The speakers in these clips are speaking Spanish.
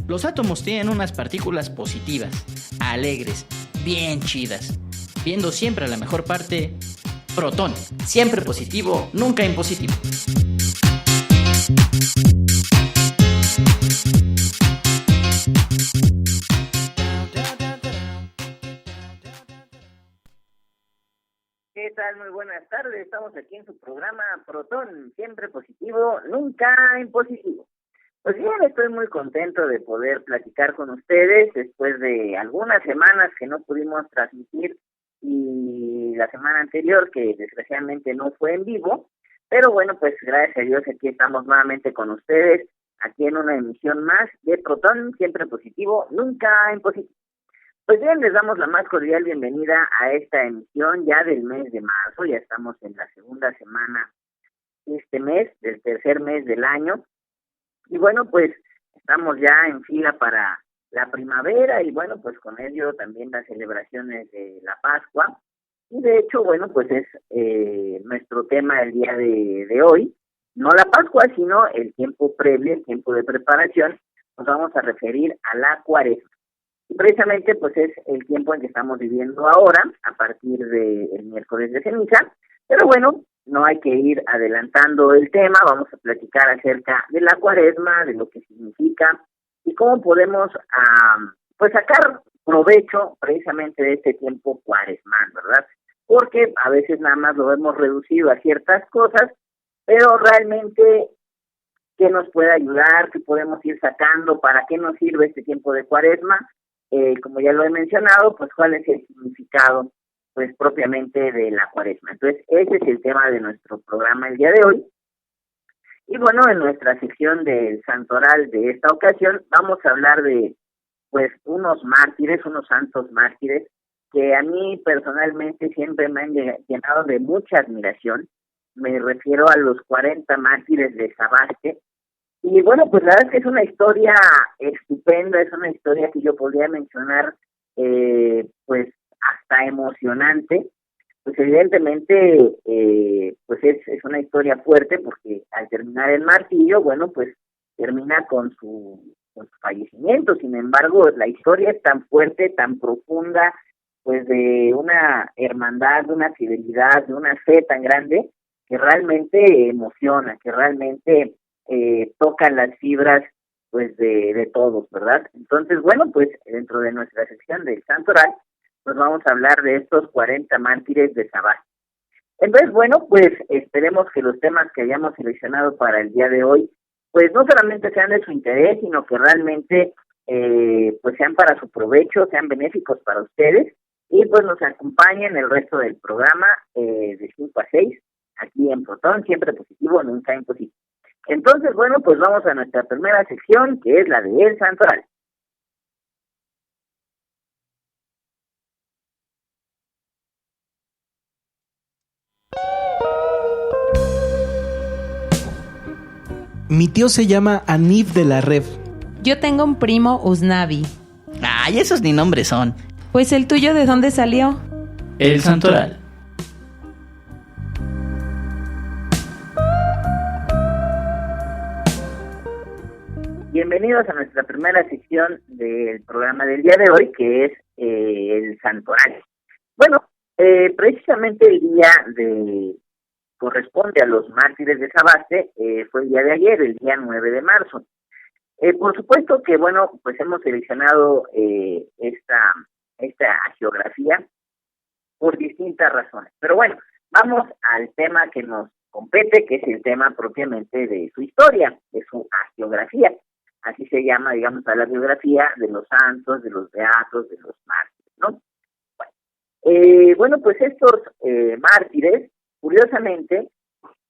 Los átomos tienen unas partículas positivas, alegres, bien chidas, viendo siempre a la mejor parte, protón, siempre positivo, nunca impositivo. ¿Qué tal? Muy buenas tardes. Estamos aquí en su programa Protón, siempre positivo, nunca impositivo. Pues bien, estoy muy contento de poder platicar con ustedes después de algunas semanas que no pudimos transmitir y la semana anterior que desgraciadamente no fue en vivo, pero bueno, pues gracias a Dios aquí estamos nuevamente con ustedes, aquí en una emisión más de Protón, siempre positivo, nunca impositivo. Pues bien, les damos la más cordial bienvenida a esta emisión ya del mes de marzo, ya estamos en la segunda semana de este mes, del tercer mes del año, y bueno, pues estamos ya en fila para la primavera y bueno, pues con ello también las celebraciones de la Pascua, y de hecho, bueno, pues es nuestro tema el día de hoy, no la Pascua, sino el tiempo previo, el tiempo de preparación, nos vamos a referir a la Cuaresma. Y precisamente pues es el tiempo en que estamos viviendo ahora, a partir del miércoles de ceniza, pero bueno, no hay que ir adelantando el tema, vamos a platicar acerca de la Cuaresma, de lo que significa y cómo podemos pues sacar provecho precisamente de este tiempo cuaresmal, ¿verdad? Porque a veces nada más lo hemos reducido a ciertas cosas, pero realmente ¿qué nos puede ayudar? ¿Qué podemos ir sacando? ¿Para qué nos sirve este tiempo de Cuaresma? Como ya lo he mencionado, pues cuál es el significado pues propiamente de la Cuaresma. Entonces, ese es el tema de nuestro programa el día de hoy. Y bueno, en nuestra sección del Santoral de esta ocasión, vamos a hablar de pues unos mártires, unos santos mártires, que a mí personalmente siempre me han llenado de mucha admiración. Me refiero a los 40 mártires de Sabaste. Y bueno, pues la verdad es que es una historia estupenda, es una historia que yo podría mencionar, pues hasta emocionante. Pues evidentemente, pues es una historia fuerte porque al terminar el martirio, bueno, pues termina con su fallecimiento. Sin embargo, la historia es tan fuerte, tan profunda, pues de una hermandad, de una fidelidad, de una fe tan grande que realmente emociona, que realmente tocan las fibras pues de todos, ¿verdad? Entonces, bueno, pues dentro de nuestra sección del Santoral, pues vamos a hablar de estos 40 mártires de Sabaste. Entonces, bueno, pues esperemos que los temas que hayamos seleccionado para el día de hoy, pues no solamente sean de su interés, sino que realmente pues sean para su provecho, sean benéficos para ustedes, y pues nos acompañen el resto del programa de 5 a 6, aquí en Protón, siempre positivo, nunca impositivo. Entonces, bueno, pues vamos a nuestra primera sección, que es la de El Santoral. Mi tío se llama Anif de la Rev. Yo tengo un primo Usnavi. Ay, esos ni nombres son. Pues el tuyo, ¿de dónde salió? El Santoral. Bienvenidos a nuestra primera sección del programa del día de hoy, que es el Santoral. Bueno, precisamente el día corresponde a los mártires de Sabaste, fue el día de ayer, el día 9 de marzo. Por supuesto que, bueno, pues hemos seleccionado esta geografía por distintas razones. Pero bueno, vamos al tema que nos compete, que es el tema propiamente de su historia, de su hagiografía. Así se llama, digamos, a la biografía de los santos, de los beatos, de los mártires, ¿no? Bueno, pues estos mártires, curiosamente,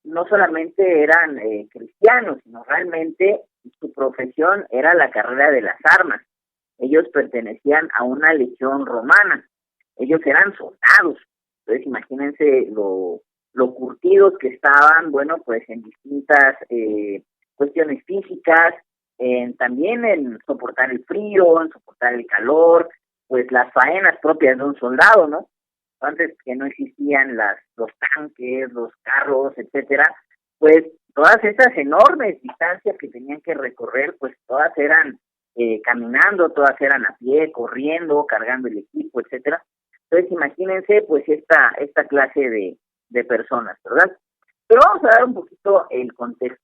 no solamente eran cristianos, sino realmente su profesión era la carrera de las armas. Ellos pertenecían a una legión romana. Ellos eran soldados. Entonces, imagínense lo curtidos que estaban, bueno, pues en distintas cuestiones físicas, también en soportar el frío, en soportar el calor, pues las faenas propias de un soldado, ¿no? Antes que no existían los tanques, los carros, etcétera, pues todas esas enormes distancias que tenían que recorrer, pues todas eran caminando, todas eran a pie, corriendo, cargando el equipo, etcétera. Entonces imagínense pues esta clase de personas, ¿verdad? Pero vamos a dar un poquito el contexto.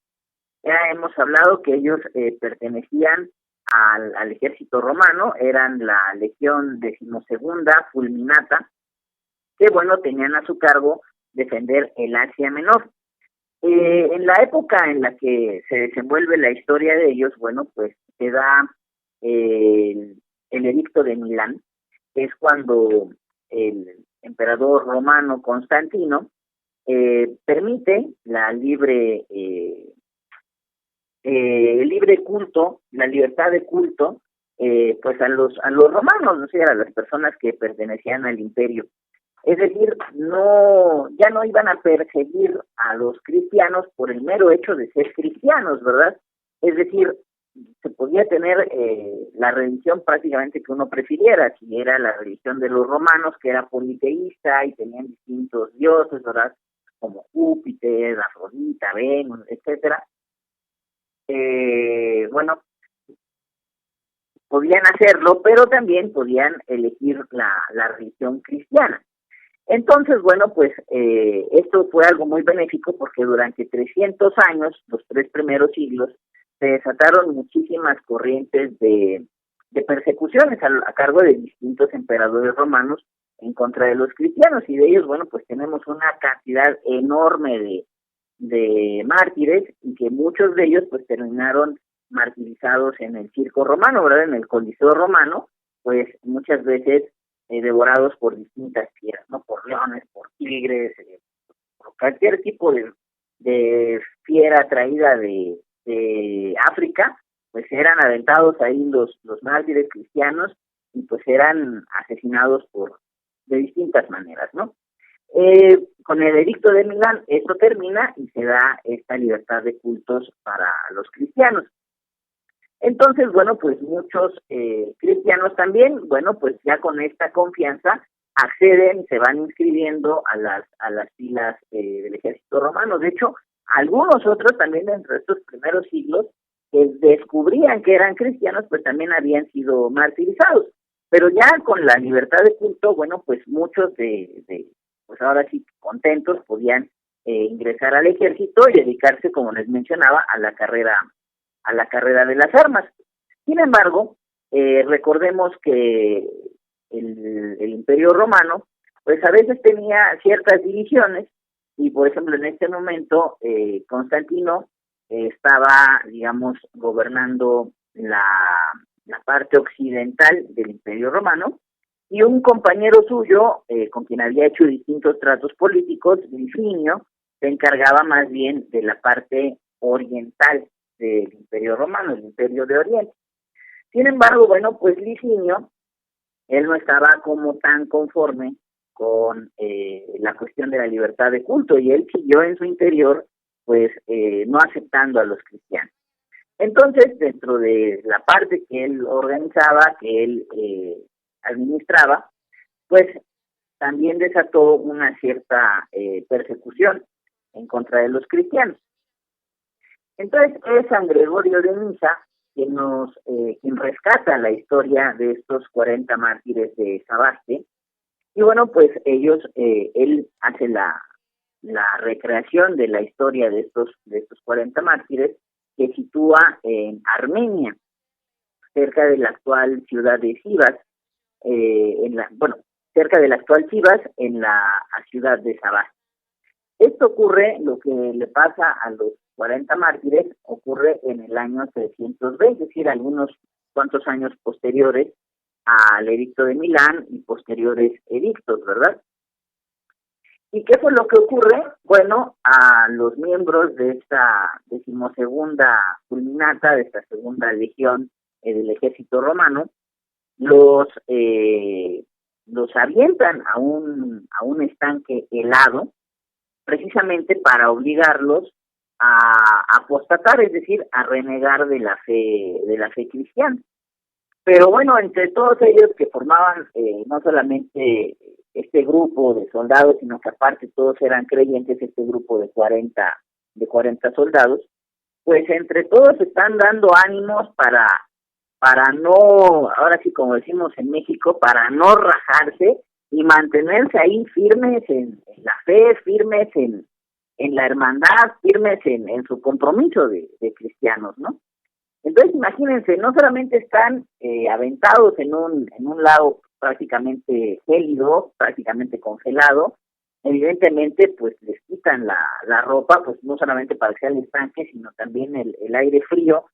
Ya hemos hablado que ellos pertenecían al ejército romano, eran la legión 12ª Fulminata, que bueno, tenían a su cargo defender el Asia Menor. En la época en la que se desenvuelve la historia de ellos, bueno, pues se da el edicto de Milán, que es cuando el emperador romano Constantino permite la libre culto, la libertad de culto, pues a los romanos, o sea, a las personas que pertenecían al imperio. Es decir, ya no iban a perseguir a los cristianos por el mero hecho de ser cristianos, ¿verdad? Es decir, se podía tener la religión prácticamente que uno prefiriera, si era la religión de los romanos, que era politeísta y tenían distintos dioses, ¿verdad? Como Júpiter, Afrodita, Venus, etcétera. Bueno, podían hacerlo, pero también podían elegir la religión cristiana. Entonces, bueno, pues esto fue algo muy benéfico porque durante 300 años, los 3 primeros siglos, se desataron muchísimas corrientes de persecuciones a cargo de distintos emperadores romanos en contra de los cristianos, y de ellos, bueno, pues tenemos una cantidad enorme de mártires, y que muchos de ellos pues terminaron martirizados en el circo romano, ¿verdad? En el Coliseo romano, pues muchas veces devorados por distintas fieras, ¿no? Por leones, por tigres, por cualquier tipo de fiera traída de África, pues eran aventados ahí los mártires cristianos y pues eran asesinados de distintas maneras, ¿no? Con el edicto de Milán esto termina y se da esta libertad de cultos para los cristianos. Entonces, bueno, pues muchos cristianos también, bueno, pues ya con esta confianza acceden, se van inscribiendo a las filas del ejército romano. De hecho, algunos otros también dentro de estos primeros siglos que descubrían que eran cristianos, pues también habían sido martirizados. Pero ya con la libertad de culto, bueno, pues muchos pues ahora sí contentos podían ingresar al ejército y dedicarse, como les mencionaba, a la carrera de las armas. Sin embargo, recordemos que el Imperio Romano, pues a veces tenía ciertas divisiones, y por ejemplo en este momento Constantino estaba, digamos, gobernando la parte occidental del Imperio Romano, y un compañero suyo, con quien había hecho distintos tratos políticos, Licinio, se encargaba más bien de la parte oriental del Imperio Romano, el Imperio de Oriente. Sin embargo, bueno, pues Licinio, él no estaba como tan conforme con la cuestión de la libertad de culto, y él siguió en su interior, pues, no aceptando a los cristianos. Entonces, dentro de la parte que él organizaba, que él administraba, pues también desató una cierta persecución en contra de los cristianos. Entonces es San Gregorio de Nisa quien rescata la historia de estos 40 mártires de Sebaste, y bueno, pues él hace la recreación de la historia de estos 40 mártires, que sitúa en Armenia, cerca de la actual ciudad de Sivas, cerca de la actual Sivas, en la ciudad de Sebaste. Esto ocurre, lo que le pasa a los 40 mártires, ocurre en el año 320, es decir, algunos cuantos años posteriores al edicto de Milán y posteriores edictos, ¿verdad? ¿Y qué fue lo que ocurre? Bueno, a los miembros de esta 12ª Fulminata, de esta segunda legión del ejército romano, los avientan a un estanque helado, precisamente para obligarlos a apostatar, es decir, a renegar de la fe cristiana. Pero bueno, entre todos ellos que formaban no solamente este grupo de soldados, sino que aparte todos eran creyentes, este grupo de 40 de 40 soldados, pues entre todos están dando ánimos para no, ahora sí como decimos en México, para no rajarse y mantenerse ahí firmes en la fe, firmes en la hermandad, firmes en su compromiso de cristianos, ¿no? Entonces imagínense, no solamente están aventados en un lago prácticamente gélido, prácticamente congelado, evidentemente pues les quitan la ropa, pues no solamente para que sea el estanque, sino también el aire frío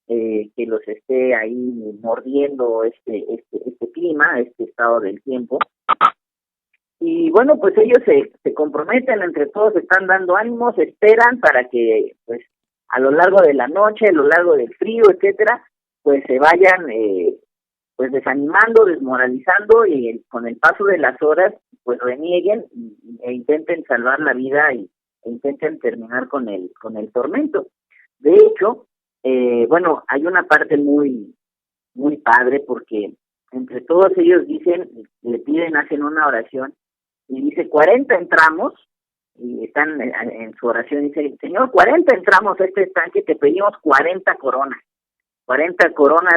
que los esté ahí mordiendo este clima, este estado del tiempo. Y bueno, pues ellos se comprometen, entre todos están dando ánimos, esperan para que pues a lo largo de la noche, a lo largo del frío, etcétera, pues se vayan pues desanimando, desmoralizando, y con el paso de las horas pues renieguen e intenten salvar la vida e intenten terminar con el tormento. De hecho, bueno, hay una parte muy padre, porque entre todos ellos dicen, le piden, hacen una oración y dice 40 entramos, y están en su oración, dice: Señor, 40 entramos a este estanque, te pedimos 40 coronas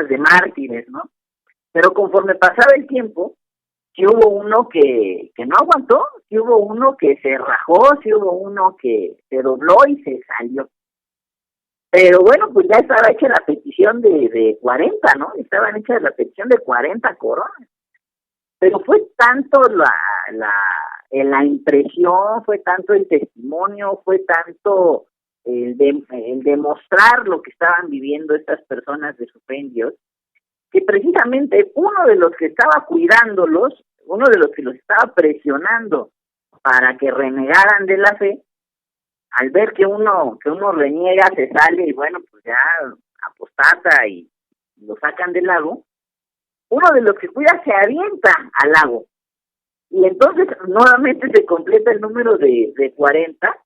de mártires, ¿no? Pero conforme pasaba el tiempo, sí hubo uno que no aguantó, sí hubo uno que se rajó, sí hubo uno que se dobló y se salió. Pero bueno, pues ya estaba hecha la petición de 40, ¿no? Estaban hechas la petición de 40 coronas. Pero fue tanto la impresión, fue tanto el testimonio, fue tanto el demostrar lo que estaban viviendo estas personas de su fe en Dios, que precisamente uno de los que estaba cuidándolos, uno de los que los estaba presionando para que renegaran de la fe, al ver que uno reniega, se sale y bueno, pues ya apostata y lo sacan del lago, uno de los que cuida se avienta al lago. Y entonces nuevamente se completa el número de 40,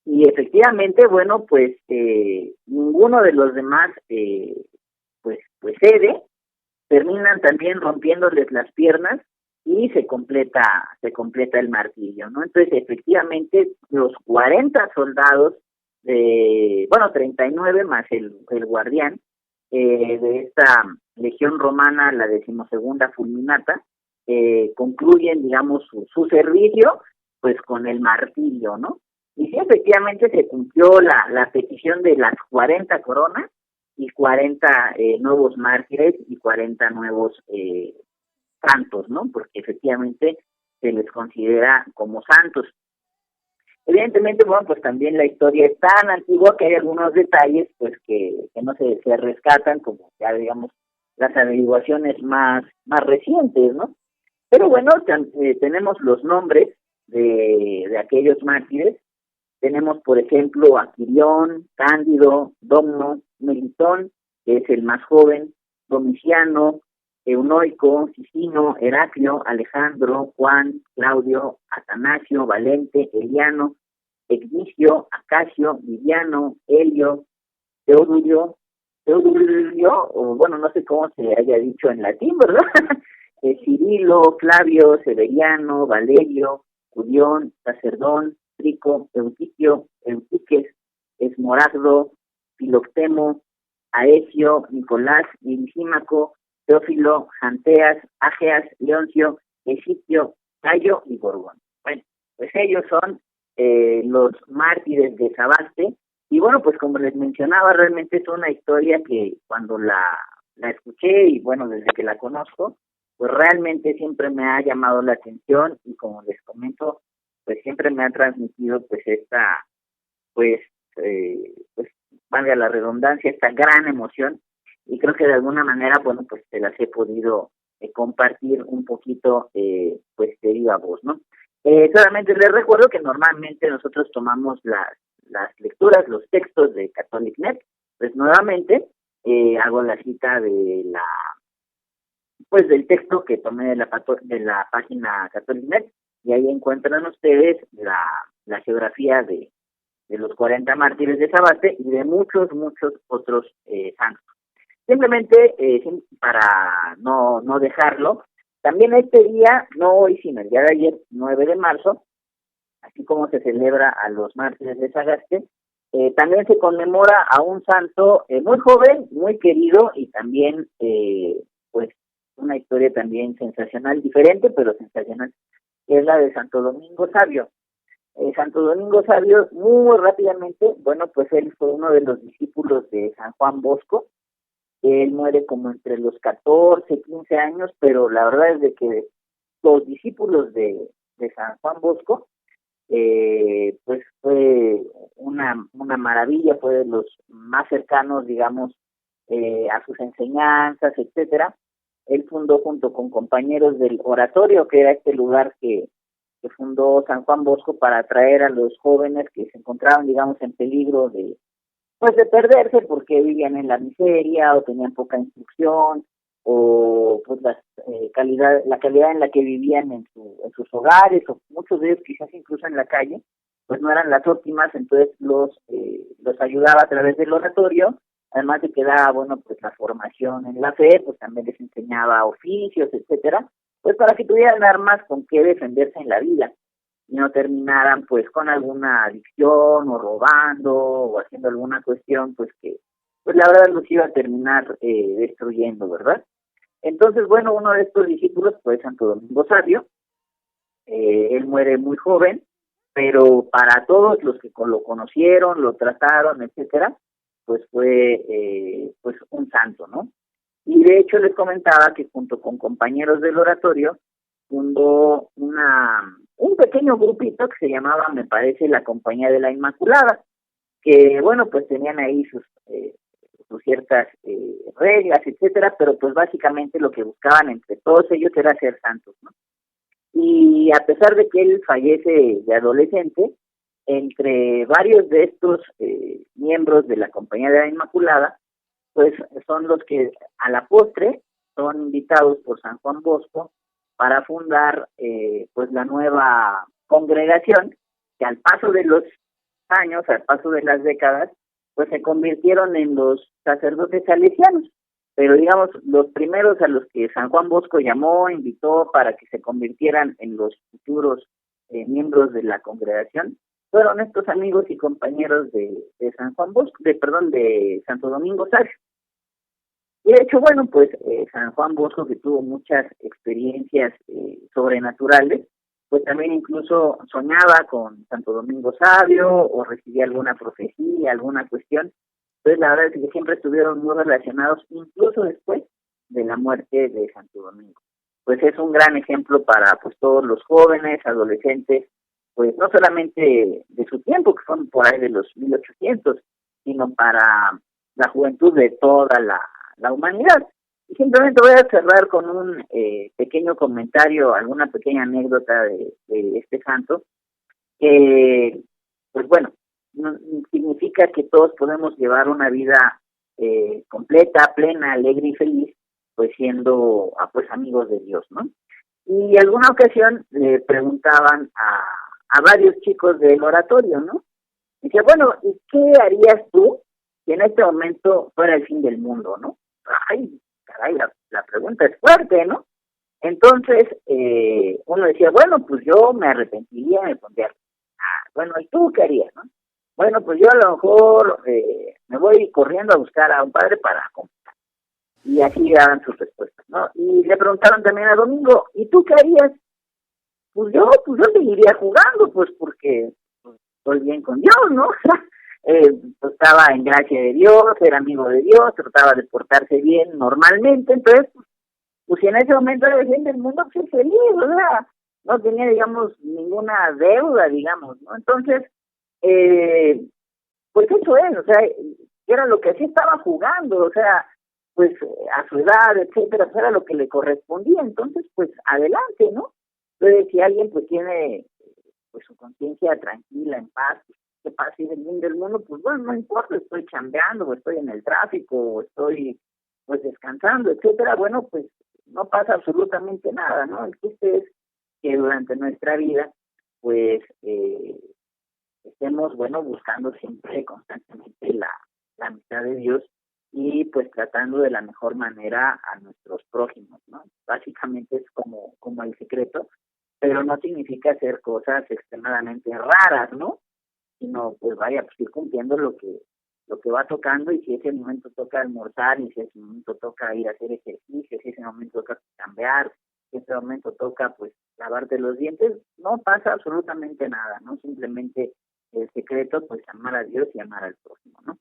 y efectivamente, bueno, pues ninguno de los demás pues cede, terminan también rompiéndoles las piernas y se completa el martirio, ¿no? Entonces, efectivamente, los 40 soldados, 39 más el guardián de esta legión romana, la 12ª Fulminata, concluyen, digamos, su servicio, pues con el martirio, ¿no? Y sí, efectivamente se cumplió la petición de las 40 coronas y 40 nuevos mártires y 40 nuevos santos, ¿no? Porque efectivamente se les considera como santos. Evidentemente, bueno, pues también la historia es tan antigua que hay algunos detalles pues que no se rescatan, como ya digamos las averiguaciones más recientes, ¿no? Pero bueno, tenemos los nombres de aquellos mártires. Tenemos, por ejemplo, a Quirión, Cándido, Domno, Melitón, que es el más joven, Domiciano, Eunoico, Sicino, Heraclio, Alejandro, Juan, Claudio, Atanasio, Valente, Eliano, Ignacio, Acacio, Viviano, Helio, Teodulio, o bueno, no sé cómo se haya dicho en latín, ¿verdad? Cirilo, Flavio, Severiano, Valerio, Julión, Sacerdón, Trico, Eutiquio, Eutiques, Esmoragdo, Filoctemo, Aesio, Nicolás, Lisímaco, Teófilo, Janteas, Ágeas, Leoncio, Escipio, Cayo y Gorgón. Bueno, pues ellos son los mártires de Sabaste. Y bueno, pues como les mencionaba, realmente es una historia que cuando la escuché y bueno, desde que la conozco, pues realmente siempre me ha llamado la atención, y como les comento, pues siempre me ha transmitido pues esta, pues valga la redundancia, esta gran emoción, y creo que de alguna manera, bueno, pues se las he podido compartir un poquito pues de viva voz, ¿no? Solamente les recuerdo que normalmente nosotros tomamos las lecturas, los textos de CatholicNet. Pues nuevamente hago la cita de del texto que tomé de la página CatholicNet, y ahí encuentran ustedes la geografía de los 40 mártires de Sabaste y de muchos otros santos. Simplemente para no dejarlo, también este día, no hoy, sino el día de ayer, 9 de marzo, así como se celebra a los mártires de Sagasti, También se conmemora a un santo muy joven, muy querido y también, pues, una historia también sensacional, diferente, pero sensacional, que es la de Santo Domingo Sabio. Santo Domingo Sabio, muy rápidamente, bueno, pues él fue uno de los discípulos de San Juan Bosco. Él muere como entre los 14, 15 años, pero la verdad es de que los discípulos de San Juan Bosco, pues fue una maravilla, fue de los más cercanos, digamos, a sus enseñanzas, etcétera. Él fundó junto con compañeros del oratorio, que era este lugar que fundó San Juan Bosco para atraer a los jóvenes que se encontraban, digamos, en peligro de perderse porque vivían en la miseria o tenían poca instrucción o pues la calidad en la que vivían en sus hogares, o muchos de ellos quizás incluso en la calle, pues no eran las óptimas. Entonces los ayudaba a través del oratorio, además de que daba, bueno, pues la formación en la fe, pues también les enseñaba oficios, etcétera, pues para que tuvieran armas con que defenderse en la vida y no terminaran pues con alguna adicción o robando o haciendo alguna cuestión pues que pues la verdad los iba a terminar destruyendo, ¿verdad? Entonces, bueno, uno de estos discípulos fue Santo Domingo Sabio. Él muere muy joven, pero para todos los que lo conocieron, lo trataron, etcétera, pues fue pues un santo, ¿no? Y de hecho les comentaba que junto con compañeros del oratorio fundó un pequeño grupito que se llamaba, me parece, la Compañía de la Inmaculada, que bueno, pues tenían ahí sus ciertas reglas, etcétera, pero pues básicamente lo que buscaban entre todos ellos era ser santos, ¿no? Y a pesar de que él fallece de adolescente, entre varios de estos miembros de la Compañía de la Inmaculada, pues son los que a la postre son invitados por San Juan Bosco para fundar pues la nueva congregación, que al paso de los años, al paso de las décadas, pues se convirtieron en los sacerdotes salesianos. Pero digamos, los primeros a los que San Juan Bosco llamó, invitó para que se convirtieran en los futuros miembros de la congregación, fueron estos amigos y compañeros de San Juan Bosco, de Santo Domingo Sabio. Y de hecho, bueno, pues San Juan Bosco, que tuvo muchas experiencias sobrenaturales, pues también incluso soñaba con Santo Domingo Sabio o recibía alguna profecía, alguna cuestión. Entonces la verdad es que siempre estuvieron muy relacionados, incluso después de la muerte de Santo Domingo. Pues es un gran ejemplo para pues todos los jóvenes, adolescentes, pues no solamente de su tiempo, que son por ahí de los 1800, sino para la juventud de toda la humanidad. Y simplemente voy a cerrar con un pequeño comentario, alguna pequeña anécdota de este santo, que, pues bueno, no significa que todos podemos llevar una vida completa, plena, alegre y feliz, pues siendo pues amigos de Dios, ¿no? Y alguna ocasión le preguntaban a varios chicos del oratorio, ¿no? Dice, bueno, ¿y qué harías tú si en este momento fuera el fin del mundo, no? Ay, caray, la pregunta es fuerte, ¿no? Entonces, uno decía, bueno, pues yo me arrepentiría, me pondría, bueno, ¿y tú qué harías, no? Bueno, pues yo a lo mejor me voy corriendo a buscar a un padre para comprar. Y así daban sus respuestas, ¿no? Y le preguntaron también a Domingo, ¿y tú qué harías? Pues yo seguiría jugando, pues porque pues, estoy bien con Dios, ¿no? Pues estaba en gracia de Dios, era amigo de Dios, trataba de portarse bien normalmente, entonces, pues si en ese momento era el fin del mundo, pues feliz, o sea, no tenía, digamos, ninguna deuda, digamos, ¿no? Entonces, pues eso es, o sea, era lo que sí estaba jugando, o sea, pues a su edad, etcétera, pues era lo que le correspondía, entonces, pues adelante, ¿no? Entonces, si alguien pues tiene pues su conciencia tranquila, en paz, ¿qué pasa si es el fin del mundo? Pues bueno, no importa, estoy chambeando, o estoy en el tráfico, o estoy pues descansando, etcétera, bueno, pues no pasa absolutamente nada, ¿no? El chiste es que durante nuestra vida, pues, estemos, bueno, buscando siempre constantemente la amistad de Dios y pues tratando de la mejor manera a nuestros prójimos, ¿no? Básicamente es como el secreto, pero no significa hacer cosas extremadamente raras, ¿no? sino pues vaya, pues ir cumpliendo lo que va tocando, y si ese momento toca almorzar, y si ese momento toca ir a hacer ejercicio, si ese momento toca cambiar, si ese momento toca pues lavarte los dientes, no pasa absolutamente nada, ¿no? Simplemente el secreto pues amar a Dios y amar al prójimo, ¿no?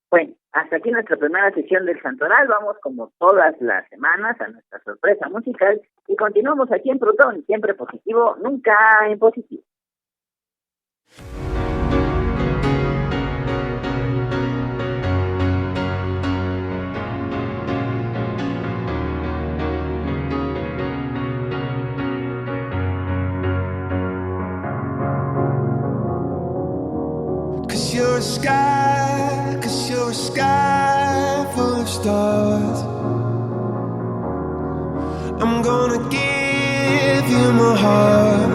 Bueno, hasta aquí nuestra primera sesión del Santoral. Vamos como todas las semanas a nuestra sorpresa musical y continuamos aquí en Protón, siempre positivo, nunca impositivo. You're a sky full of stars. I'm gonna give you my heart.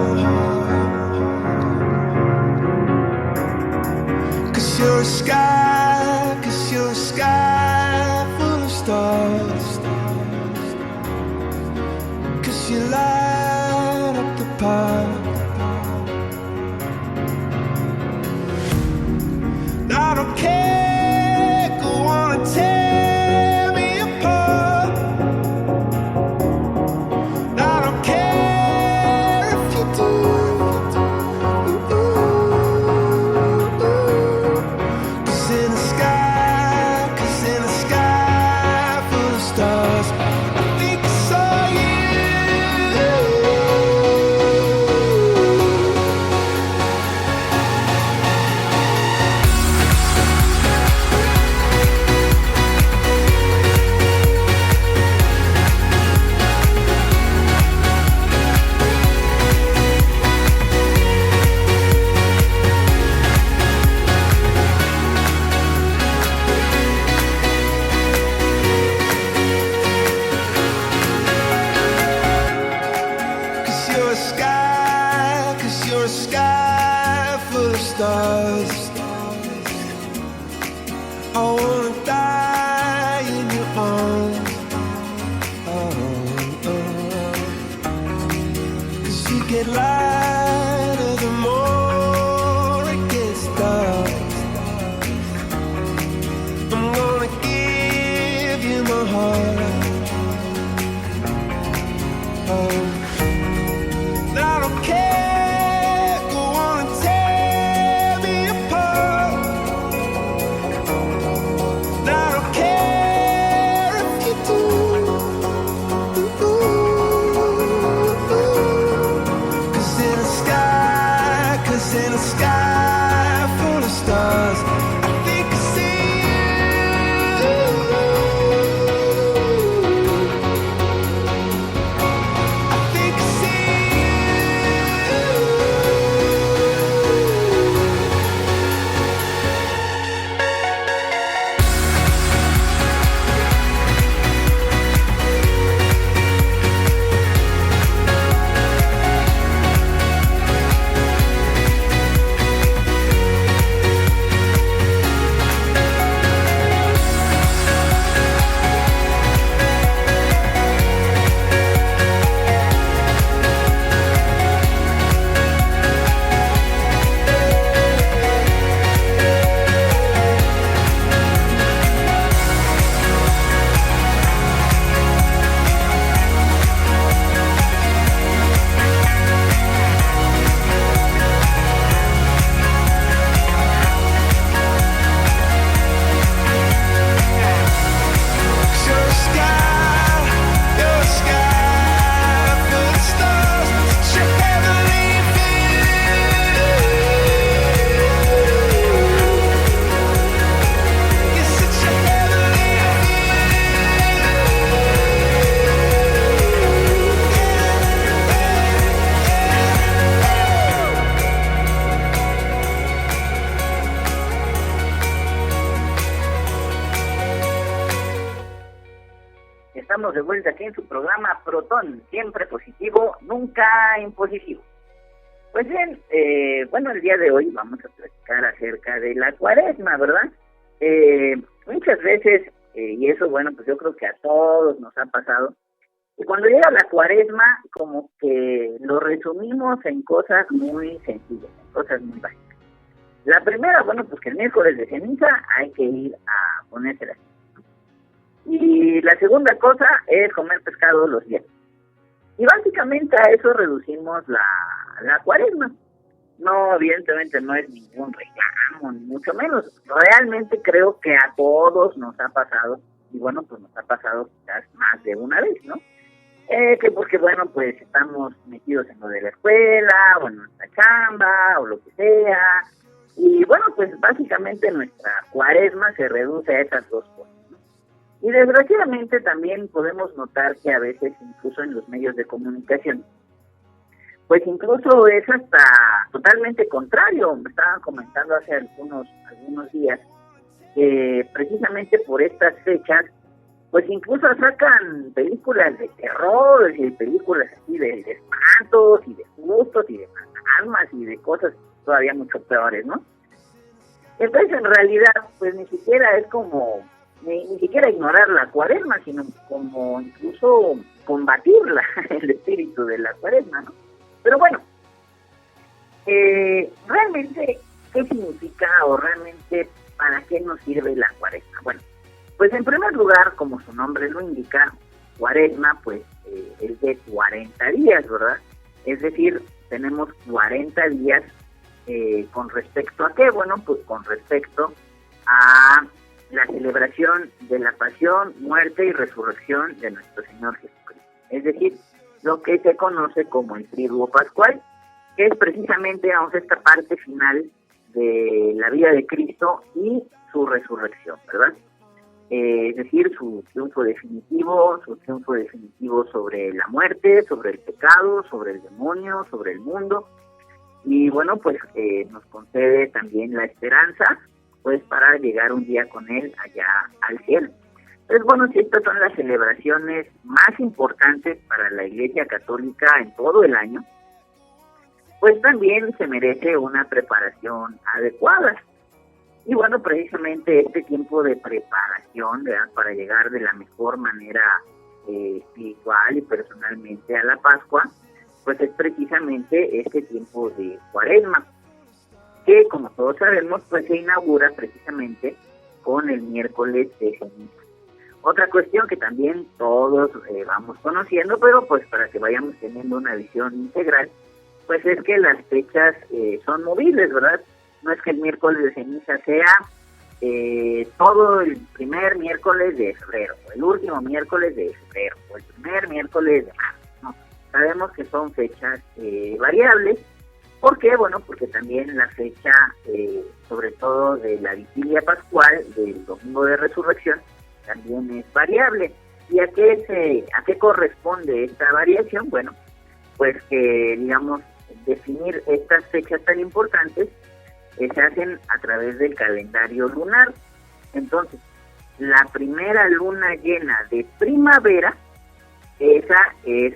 'Cause you're a sky full of stars. 'Cause you light up the park. I don't care, go on and tear me apart. I don't care if you do. Cause in the sky full of stars, I think I saw you. Cause you're a sky full of stars. I wanna die in your arms. Cause you get lighter the more it gets dark. I'm gonna give you my heart. I don't care, go on and tear me apart. I don't care if you do. Cause in a sky full of stars, I think I see you. I think I see Estamos de vuelta aquí en su programa Protón, siempre positivo, nunca impositivo. Pues bien, bueno, el día de hoy vamos a platicar acerca de la Cuaresma, ¿verdad? Muchas veces, y eso, bueno, pues yo creo que a todos nos ha pasado, y cuando llega la Cuaresma, como que lo resumimos en cosas muy sencillas, en cosas muy básicas. La primera, bueno, pues que el miércoles de ceniza hay que ir a ponérsela. Y la segunda cosa es comer pescado los días. Y básicamente a eso reducimos la cuaresma. No, evidentemente no es ningún reclamo, ni mucho menos. Realmente creo que a todos nos ha pasado, y bueno, pues nos ha pasado quizás más de una vez, ¿no? Que porque, bueno, pues estamos metidos en lo de la escuela, o en nuestra chamba, o lo que sea. Y bueno, pues básicamente nuestra cuaresma se reduce a esas dos cosas, ¿no? Y desgraciadamente también podemos notar que a veces, incluso en los medios de comunicación, pues incluso es hasta totalmente contrario. Me estaban comentando hace algunos días que precisamente por estas fechas, pues incluso sacan películas de terror y películas así de espantos y de sustos y de fantasmas y de cosas todavía mucho peores, ¿no? Entonces en realidad pues ni siquiera es como ni siquiera ignorar la cuaresma, sino como incluso combatirla, el espíritu de la cuaresma, ¿no? Pero bueno, realmente, ¿qué significa o realmente para qué nos sirve la cuaresma? Bueno, pues en primer lugar, como su nombre lo indica, cuaresma pues es de 40 días, ¿verdad? Es decir, tenemos 40 días con respecto a qué, bueno, pues con respecto a la celebración de la pasión, muerte y resurrección de nuestro Señor Jesucristo. Es decir, lo que se conoce como el triduo pascual, que es precisamente, vamos, esta parte final de la vida de Cristo y su resurrección, ¿verdad? Es decir, su triunfo definitivo sobre la muerte, sobre el pecado, sobre el demonio, sobre el mundo. Y bueno, pues nos concede también la esperanza, pues para llegar un día con él allá al cielo. Entonces, bueno, si estas son las celebraciones más importantes para la Iglesia Católica en todo el año, pues también se merece una preparación adecuada. Y bueno, precisamente este tiempo de preparación, ¿verdad?, para llegar de la mejor manera espiritual y personalmente a la Pascua, pues es precisamente este tiempo de Cuaresma, que como todos sabemos, pues se inaugura precisamente con el miércoles de ceniza. Otra cuestión que también todos vamos conociendo, pero pues para que vayamos teniendo una visión integral, pues es que las fechas son movibles, ¿verdad? No es que el miércoles de ceniza sea todo el primer miércoles de febrero, o el último miércoles de febrero, o el primer miércoles de marzo, ¿no? Sabemos que son fechas variables. ¿Por qué? Bueno, porque también la fecha, sobre todo de la vigilia pascual, del domingo de resurrección, también es variable. ¿Y a qué corresponde esta variación? Bueno, pues que, digamos, definir estas fechas tan importantes se hacen a través del calendario lunar. Entonces, la primera luna llena de primavera, esa es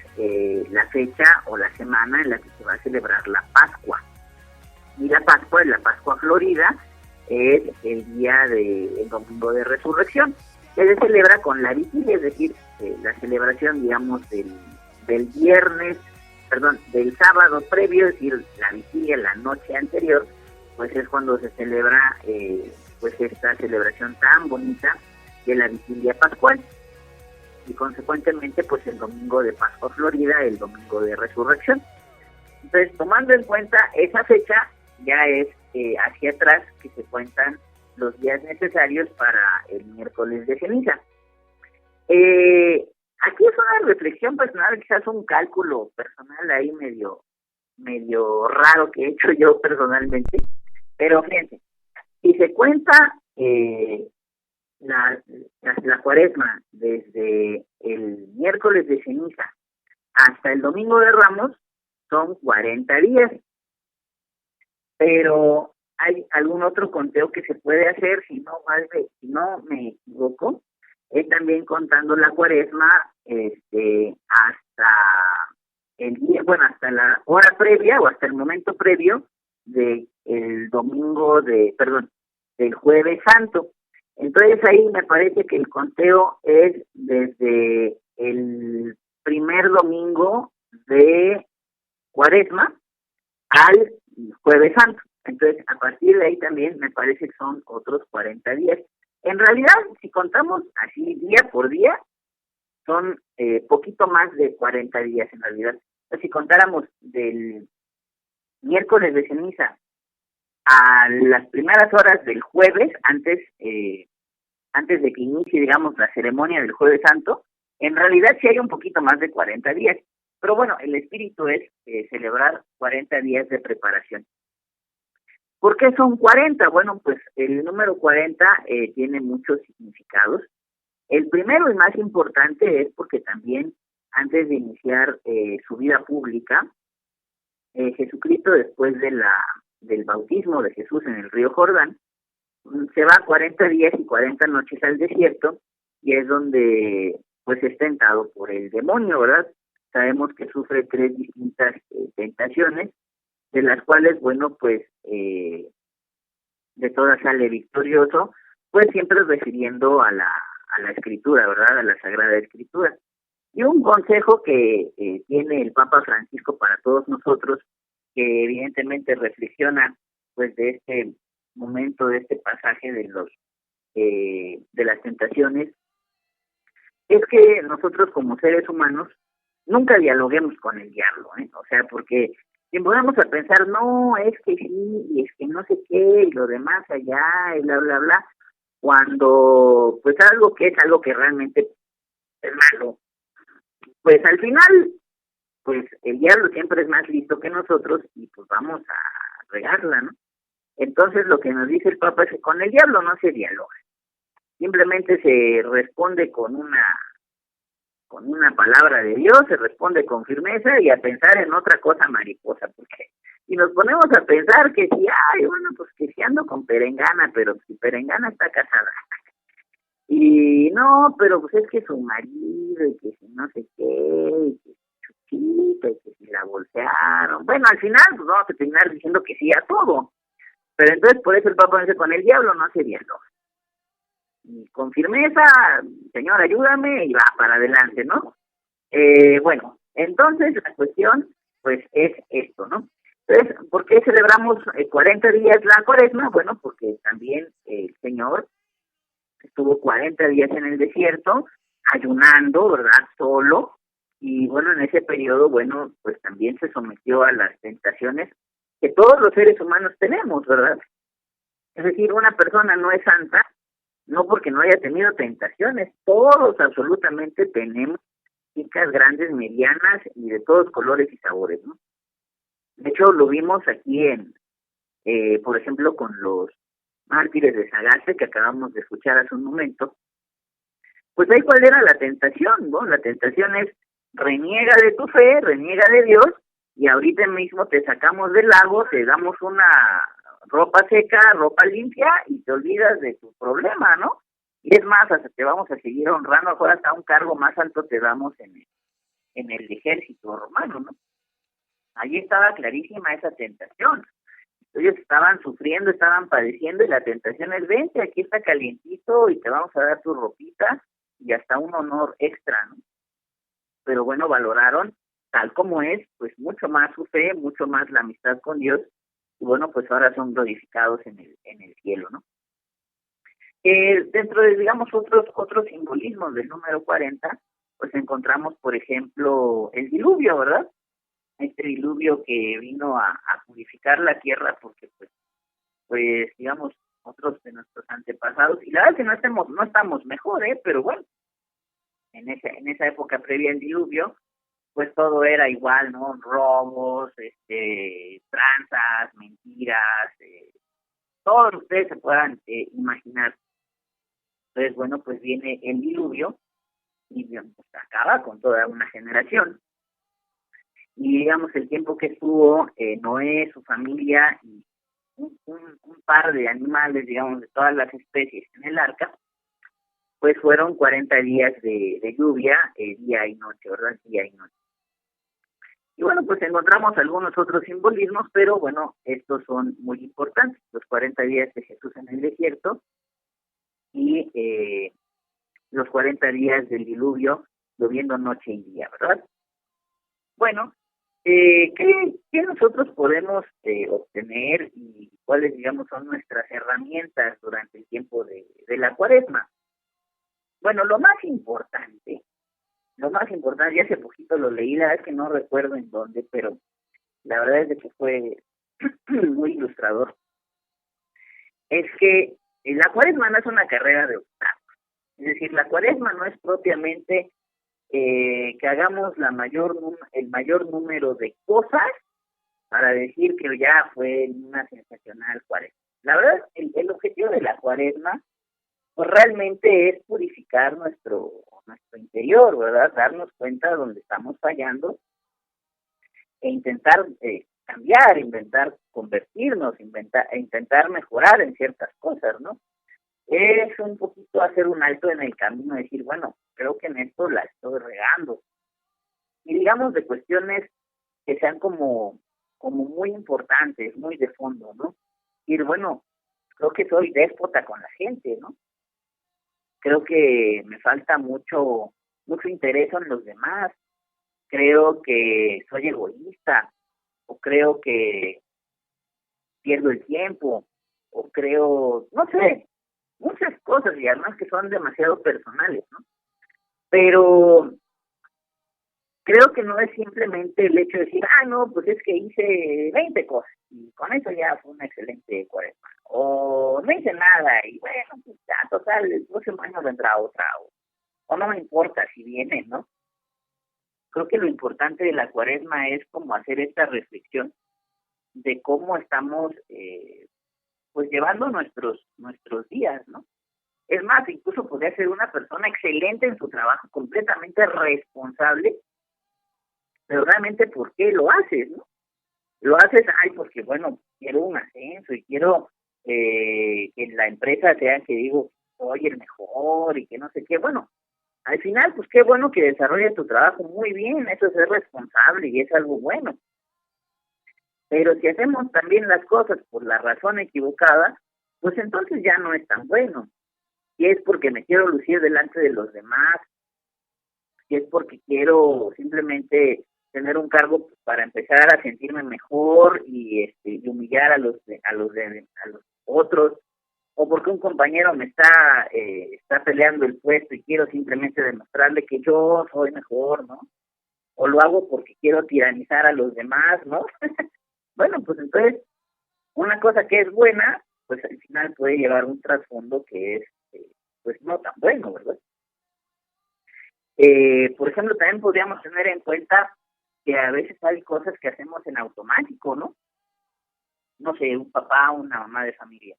la fecha o la semana en la que se va a celebrar la Pascua. Y la Pascua Florida, es el día del domingo de resurrección, que se celebra con la vigilia, es decir, la celebración, digamos, del sábado previo, es decir, la vigilia, la noche anterior, pues es cuando se celebra pues esta celebración tan bonita de la vigilia pascual. Y consecuentemente pues el domingo de Pascua Florida, el domingo de resurrección. Entonces, tomando en cuenta esa fecha, ya es hacia atrás que se cuentan los días necesarios para el miércoles de ceniza. Aquí es una reflexión personal, quizás un cálculo personal ahí medio raro que he hecho yo personalmente, pero fíjense, si se cuenta la cuaresma desde el miércoles de ceniza hasta el domingo de Ramos, son 40 días. Pero hay algún otro conteo que se puede hacer, si no me equivoco, es también contando la cuaresma hasta el día, bueno, hasta la hora previa o hasta el momento previo del Jueves Santo. Entonces ahí me parece que el conteo es desde el primer domingo de Cuaresma al Jueves Santo. Entonces, a partir de ahí también me parece que son otros 40 días. En realidad, si contamos así día por día, son poquito más de 40 días en realidad. Entonces, si contáramos del miércoles de ceniza a las primeras horas del jueves, antes de que inicie, digamos, la ceremonia del Jueves Santo, en realidad sí hay un poquito más de 40 días. Pero bueno, el espíritu es celebrar 40 días de preparación. ¿Por qué son 40? Bueno, pues el número 40 tiene muchos significados. El primero y más importante es porque también antes de iniciar su vida pública, Jesucristo, después del bautismo de Jesús en el río Jordán, se va 40 días y 40 noches al desierto, y es donde pues es tentado por el demonio, ¿verdad? Sabemos que sufre 3 distintas tentaciones, de las cuales, bueno, pues de todas sale victorioso, pues siempre refiriendo a la Escritura, ¿verdad? A la Sagrada Escritura. Y un consejo que tiene el Papa Francisco para todos nosotros, que evidentemente reflexiona pues de este momento, de este pasaje de las tentaciones, es que nosotros como seres humanos nunca dialoguemos con el diablo, o sea, porque si podemos a pensar, no, es que sí, y es que no sé qué, y lo demás allá, y bla, bla, bla, cuando pues algo que realmente es malo, pues al final, pues el diablo siempre es más listo que nosotros y pues vamos a regarla, ¿no? Entonces lo que nos dice el Papa es que con el diablo no se dialoga, simplemente se responde con una palabra de Dios, se responde con firmeza y a pensar en otra cosa mariposa, porque si nos ponemos a pensar que si, bueno, pues que si ando con Perengana, pero si Perengana está casada, y no, pero pues es que su marido, y que si no sé qué, y que Chuchita, y que si la bolsearon, bueno, al final pues vamos a terminar diciendo que sí a todo, pero entonces por eso el Papa dice, con el diablo no se dialoga. Y con firmeza, Señor, ayúdame, y va para adelante, ¿no? Bueno, entonces la cuestión, pues, es esto, ¿no? Entonces, ¿por qué celebramos 40 días la Cuaresma? Bueno, porque también el Señor estuvo 40 días en el desierto, ayunando, ¿verdad?, solo, y bueno, en ese periodo, bueno, pues también se sometió a las tentaciones que todos los seres humanos tenemos, ¿verdad? Es decir, una persona no es santa, no porque no haya tenido tentaciones, todos absolutamente tenemos chicas grandes, medianas y de todos colores y sabores, ¿no? De hecho, lo vimos aquí por ejemplo, con los mártires de Sagasta que acabamos de escuchar hace un momento. Pues ahí cuál era la tentación, ¿no? La tentación es reniega de tu fe, reniega de Dios, y ahorita mismo te sacamos del lago, te damos una ropa seca, ropa limpia, y te olvidas de tu problema, ¿no? Y es más, hasta te vamos a seguir honrando, ahora hasta un cargo más alto te damos en el ejército romano, ¿no? Allí estaba clarísima esa tentación. Ellos estaban sufriendo, estaban padeciendo, y la tentación es, vente, aquí está calientito, y te vamos a dar tu ropita, y hasta un honor extra, ¿no? Pero bueno, valoraron, tal como es, pues mucho más su fe, mucho más la amistad con Dios, y bueno, pues ahora son glorificados en el cielo, ¿no? Dentro de, digamos, otros simbolismos del número 40, pues encontramos, por ejemplo, el diluvio, ¿verdad? Este diluvio que vino a purificar la tierra, porque pues digamos, otros de nuestros antepasados, y la verdad es que no estamos mejor, pero bueno, en esa época previa al diluvio, pues todo era igual, ¿no? Robos, tranzas, mentiras, todo lo que ustedes se puedan imaginar. Entonces, bueno, pues viene el diluvio y pues, acaba con toda una generación. Y digamos, el tiempo que estuvo Noé, su familia y un par de animales, digamos, de todas las especies en el arca, pues fueron 40 días de lluvia, día y noche, ¿verdad? Día y noche. Y bueno, pues encontramos algunos otros simbolismos, pero bueno, estos son muy importantes, los 40 días de Jesús en el desierto y los 40 días del diluvio, lloviendo noche y día, ¿verdad? Bueno, ¿Qué nosotros podemos obtener y cuáles, digamos, son nuestras herramientas durante el tiempo de la cuaresma? Bueno, lo más importante, ya hace poquito lo leí, la verdad es que no recuerdo en dónde, pero la verdad es de que fue muy ilustrador, es que la cuaresma no es una carrera de obstáculos, es decir, la cuaresma no es propiamente que hagamos el mayor número de cosas para decir que ya fue una sensacional cuaresma. La verdad, el objetivo de la cuaresma pues realmente es purificar nuestro interior, ¿verdad? Darnos cuenta de donde estamos fallando e intentar cambiar, intentar convertirnos, intentar mejorar en ciertas cosas, ¿no? Es un poquito hacer un alto en el camino, decir, bueno, creo que en esto la estoy regando. Y digamos de cuestiones que sean como muy importantes, muy de fondo, ¿no? Y bueno, creo que soy déspota con la gente, ¿no? Creo que me falta mucho interés en los demás. Creo que soy egoísta, o creo que pierdo el tiempo, o creo, no sé, muchas cosas y además que son demasiado personales, ¿no? Pero creo que no es simplemente el hecho de decir, no, pues es que hice 20 cosas y con eso ya fue una excelente cuaresma. O no hice nada y bueno, pues ya, total, el próximo año vendrá otra. O no me importa si viene, ¿no? Creo que lo importante de la cuaresma es como hacer esta reflexión de cómo estamos pues llevando nuestros días, ¿no? Es más, incluso podría ser una persona excelente en su trabajo, completamente responsable, pero realmente ¿por qué lo haces, no? Lo haces, porque bueno, quiero un ascenso y quiero que en la empresa sea que digo, soy el mejor y que no sé qué. Bueno, al final, pues qué bueno que desarrolles tu trabajo muy bien, eso es ser responsable y es algo bueno. Pero si hacemos también las cosas por la razón equivocada, pues entonces ya no es tan bueno. Si es porque me quiero lucir delante de los demás, si es porque quiero simplemente tener un cargo para empezar a sentirme mejor y humillar a los otros, o porque un compañero me está peleando el puesto y quiero simplemente demostrarle que yo soy mejor, ¿no? O lo hago porque quiero tiranizar a los demás, ¿no? Bueno, pues entonces, una cosa que es buena, pues al final puede llevar un trasfondo que es, pues no tan bueno, ¿verdad? Por ejemplo, también podríamos tener en cuenta que a veces hay cosas que hacemos en automático, ¿no? No sé, un papá, una mamá de familia,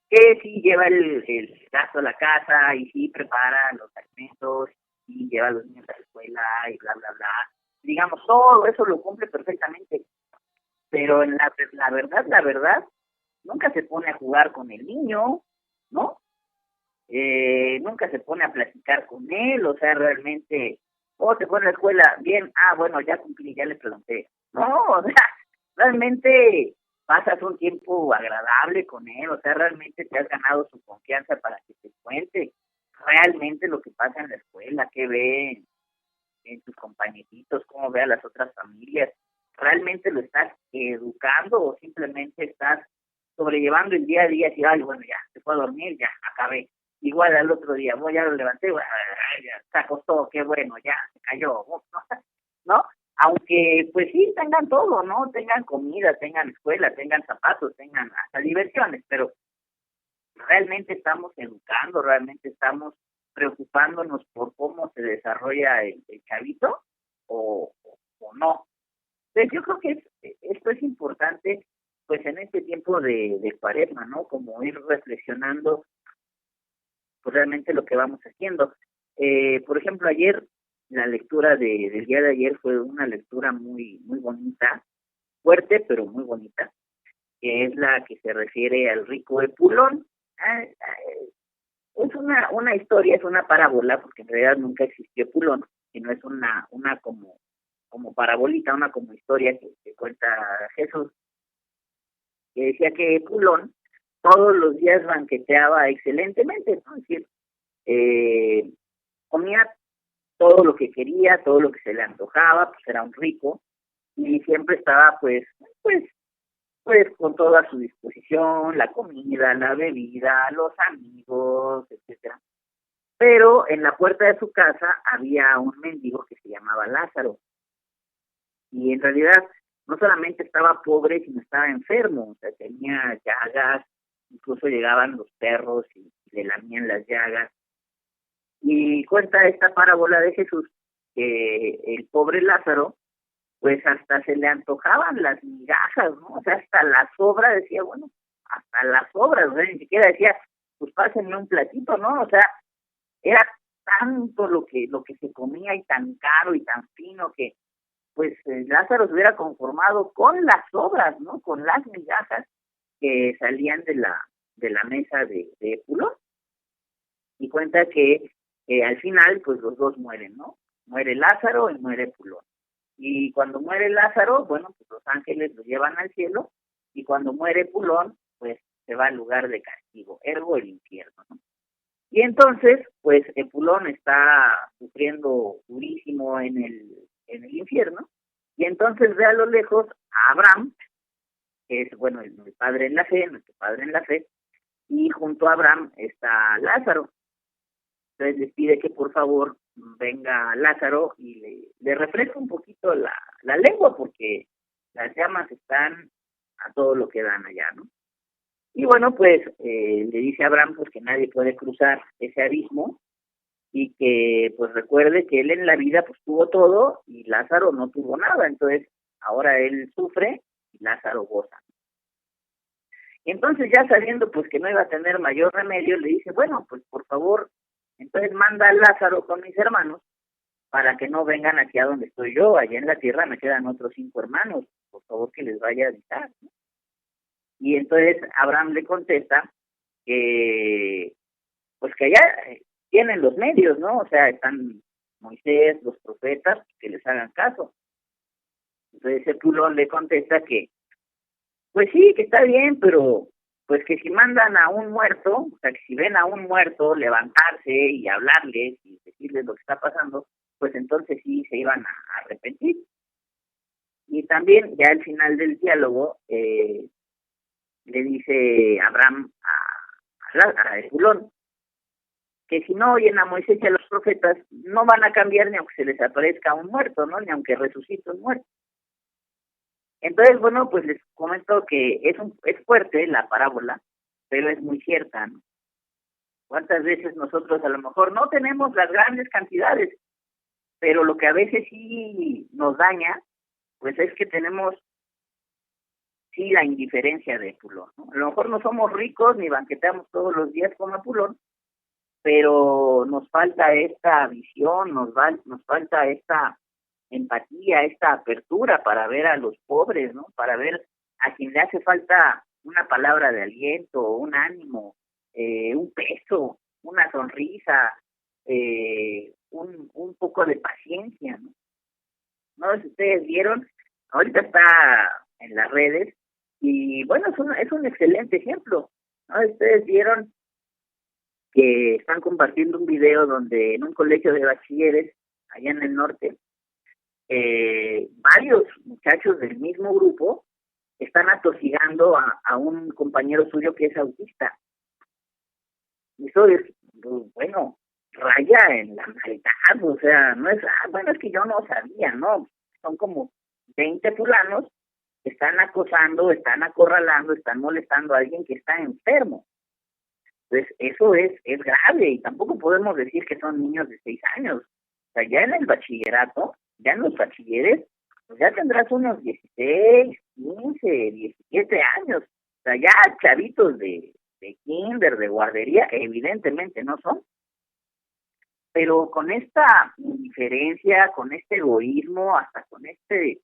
que sí lleva el gasto a la casa y sí prepara los alimentos y lleva a los niños a la escuela y bla, bla, bla. Digamos, todo eso lo cumple perfectamente. Pero en la verdad, nunca se pone a jugar con el niño, ¿no? Nunca se pone a platicar con él, o sea, realmente, se fue a la escuela, bien, bueno, ya cumplí, ya le pregunté. No, o sea, realmente pasas un tiempo agradable con él, o sea, realmente te has ganado su confianza para que te cuente realmente lo que pasa en la escuela, qué ve en tus compañeritos, cómo ve a las otras familias. ¿Realmente lo estás educando o simplemente estás sobrellevando el día a día? Y bueno, ya, se fue a dormir, ya, acabé. Igual al otro día, ya lo levanté, ya se acostó, qué bueno, ya, se cayó, ¿no? Aunque, pues sí, tengan todo, ¿no? Tengan comida, tengan escuela, tengan zapatos, tengan hasta diversiones, pero ¿realmente estamos educando, realmente estamos preocupándonos por cómo se desarrolla el chavito o no? Entonces yo creo que esto es importante, pues en este tiempo de cuaresma, ¿no? Como ir reflexionando pues realmente lo que vamos haciendo. Por ejemplo, ayer, la lectura del día de ayer fue una lectura muy muy bonita, fuerte, pero muy bonita, que es la que se refiere al rico Epulón. Es una historia, es una parábola, porque en realidad nunca existió Epulón, sino es una como parabolita, una como historia que cuenta Jesús, que decía que Epulón todos los días banqueteaba excelentemente, ¿no? Es decir, comía todo lo que quería, todo lo que se le antojaba, pues era un rico, y siempre estaba pues con toda a su disposición, la comida, la bebida, los amigos, etcétera. Pero en la puerta de su casa había un mendigo que se llamaba Lázaro, y en realidad no solamente estaba pobre, sino estaba enfermo, o sea, tenía llagas, incluso llegaban los perros y le lamían las llagas. Y cuenta esta parábola de Jesús que el pobre Lázaro, pues hasta se le antojaban las migajas, ¿no? O sea, hasta la sobra decía, bueno, hasta las sobras, ¿no? Ni siquiera decía, pues pásenme un platito, ¿no? O sea, era tanto lo que se comía y tan caro y tan fino que pues Lázaro se hubiera conformado con las sobras, ¿no? Con las migajas que salían de la mesa de Epulón. Y cuenta que al final, pues los dos mueren, ¿no? Muere Lázaro y muere Epulón. Y cuando muere Lázaro, bueno, pues los ángeles lo llevan al cielo, y cuando muere Epulón, pues se va al lugar de castigo, ergo el infierno, ¿no? Y entonces, pues Epulón está sufriendo durísimo en el infierno, y entonces ve a lo lejos a Abraham, que es, bueno, el padre en la fe, nuestro padre en la fe, y junto a Abraham está Lázaro. Entonces les pide que por favor venga Lázaro y le refresque un poquito la lengua, porque las llamas están a todo lo que dan allá, ¿no? Y bueno, pues le dice a Abraham pues que nadie puede cruzar ese abismo, y que pues recuerde que él en la vida pues tuvo todo y Lázaro no tuvo nada, entonces ahora él sufre y Lázaro goza. Y entonces, ya sabiendo pues que no iba a tener mayor remedio, le dice, bueno, pues por favor, entonces manda a Lázaro con mis hermanos para que no vengan aquí a donde estoy yo. Allá en la tierra me quedan otros 5 hermanos, por favor que les vaya a avisar, ¿no? Y entonces Abraham le contesta que pues que allá tienen los medios, ¿no? O sea, están Moisés, los profetas, que les hagan caso. Entonces Epulón le contesta que pues sí, que está bien, pero pues que si mandan a un muerto, o sea, que si ven a un muerto levantarse y hablarles y decirles lo que está pasando, pues entonces sí se iban a arrepentir. Y también ya al final del diálogo le dice Abraham a Epulón que si no oyen a Moisés y a los profetas, no van a cambiar ni aunque se les aparezca un muerto, ¿no? Ni aunque resucite un muerto. Entonces, bueno, pues les comento que es fuerte la parábola, pero es muy cierta, ¿no? ¿Cuántas veces nosotros a lo mejor no tenemos las grandes cantidades, pero lo que a veces sí nos daña, pues es que tenemos sí la indiferencia de Epulón, ¿no? A lo mejor no somos ricos ni banqueteamos todos los días como Epulón, pero nos falta esta visión, nos falta esta empatía, esta apertura para ver a los pobres, ¿no? Para ver a quien le hace falta una palabra de aliento, un ánimo, un peso, una sonrisa, un poco de paciencia, ¿no? No sé si ustedes vieron, ahorita está en las redes, y bueno, es un excelente ejemplo, ¿no? Ustedes vieron que están compartiendo un video donde en un colegio de bachilleres allá en el norte, varios muchachos del mismo grupo están atosigando a un compañero suyo que es autista. Y eso es, bueno, raya en la maldad, o sea, no es, bueno, es que yo no sabía, ¿no? Son como 20 fulanos que están acosando, están acorralando, están molestando a alguien que está enfermo. Entonces, eso es grave, y tampoco podemos decir que son niños de 6 años. O sea, ya en el bachillerato, ya en los bachilleres, pues ya tendrás unos 16, 15, 17 años. O sea, ya chavitos de kinder, de guardería, evidentemente no son. Pero con esta indiferencia, con este egoísmo, hasta con este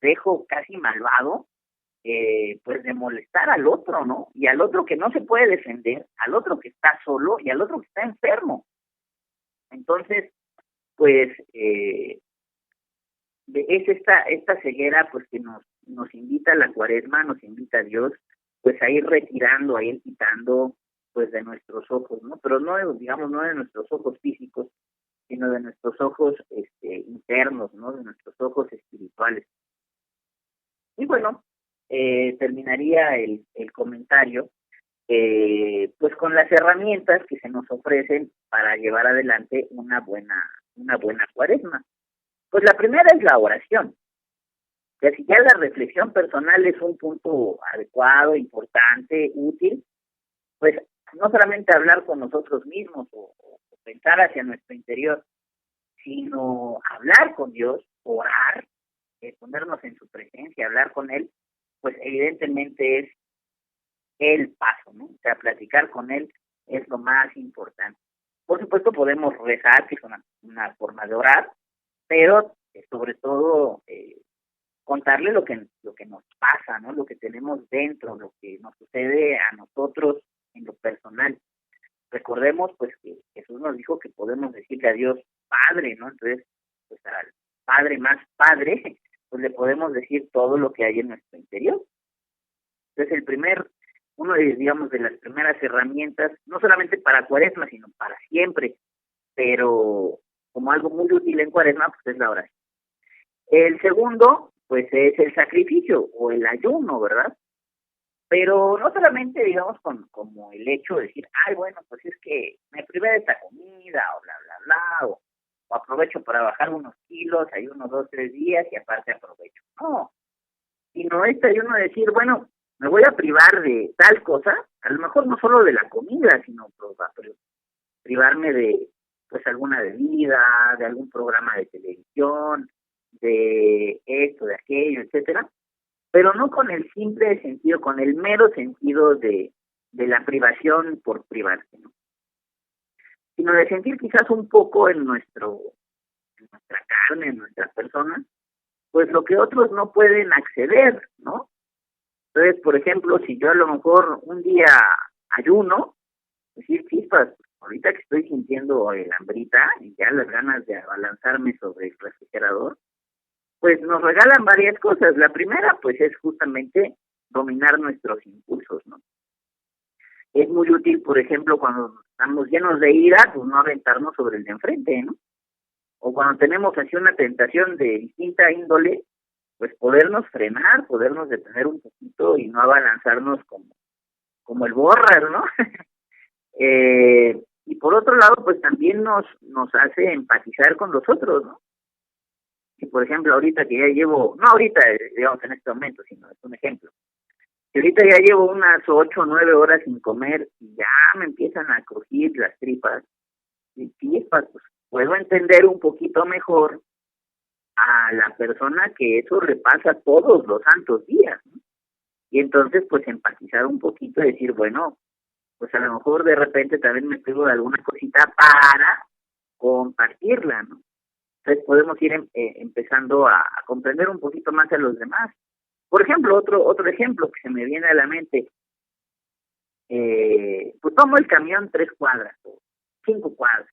dejo casi malvado, pues de molestar al otro, ¿no? Y al otro que no se puede defender, al otro que está solo y al otro que está enfermo. Entonces, pues es esta ceguera pues que nos invita a la Cuaresma, nos invita a Dios pues a ir retirando, a ir quitando pues de nuestros ojos, ¿no? Pero no, digamos, no de nuestros ojos físicos, sino de nuestros ojos internos, ¿no? De nuestros ojos espirituales. Y bueno, terminaría el comentario pues con las herramientas que se nos ofrecen para llevar adelante una buena cuaresma. Pues la primera es la oración. O sea, si ya la reflexión personal es un punto adecuado, importante, útil, pues no solamente hablar con nosotros mismos o pensar hacia nuestro interior, sino hablar con Dios, orar, ponernos en su presencia, hablar con Él, pues evidentemente es el paso, ¿no? O sea, platicar con Él es lo más importante. Por supuesto podemos rezar, que es una forma de orar, pero sobre todo contarle lo que nos pasa, ¿no? Lo que tenemos dentro, lo que nos sucede a nosotros en lo personal. Recordemos pues que Jesús nos dijo que podemos decirle a Dios Padre, ¿no? Entonces, pues al Padre más Padre, pues le podemos decir todo lo que hay en nuestro interior. Entonces uno de, digamos, de las primeras herramientas, no solamente para Cuaresma, sino para siempre, pero como algo muy útil en Cuaresma, pues es la oración. El segundo, pues es el sacrificio o el ayuno, ¿verdad? Pero no solamente, digamos, como el hecho de decir, ay, bueno, pues es que me privé de esta comida, o bla, bla, bla, o aprovecho para bajar unos kilos, hay unos 2, 3 días y aparte aprovecho. No, sino este ayuno de decir, bueno, me voy a privar de tal cosa, a lo mejor no solo de la comida, sino privarme de, pues, alguna bebida, de algún programa de televisión, de esto, de aquello, etcétera, pero no con el simple sentido, con el mero sentido de la privación por privarse, ¿no? Sino de sentir quizás un poco en nuestra carne, en nuestra persona, pues lo que otros no pueden acceder, ¿no? Entonces, por ejemplo, si yo a lo mejor un día ayuno, decir, chispas, ahorita que estoy sintiendo el hambrita y ya las ganas de abalanzarme sobre el refrigerador, pues nos regalan varias cosas. La primera, pues, es justamente dominar nuestros impulsos, ¿no? Es muy útil, por ejemplo, cuando estamos llenos de ira, pues no aventarnos sobre el de enfrente, ¿no? O cuando tenemos así una tentación de distinta índole, pues podernos frenar, podernos detener un poquito y no abalanzarnos como el borras, ¿no? Y por otro lado, pues también nos hace empatizar con los otros, ¿no? Si por ejemplo ahorita que ya llevo, no ahorita, digamos en este momento, sino es un ejemplo, si ahorita ya llevo unas 8 o 9 horas sin comer y ya me empiezan a crujir las tripas, y chispas, pues puedo entender un poquito mejor a la persona que eso le pasa todos los santos días, ¿no? Y entonces pues empatizar un poquito y decir, bueno, pues a lo mejor de repente también me privo de alguna cosita para compartirla, ¿no? Entonces podemos ir empezando a comprender un poquito más a los demás. Por ejemplo, otro ejemplo que se me viene a la mente, pues tomo el camión 3 cuadras o 5 cuadras.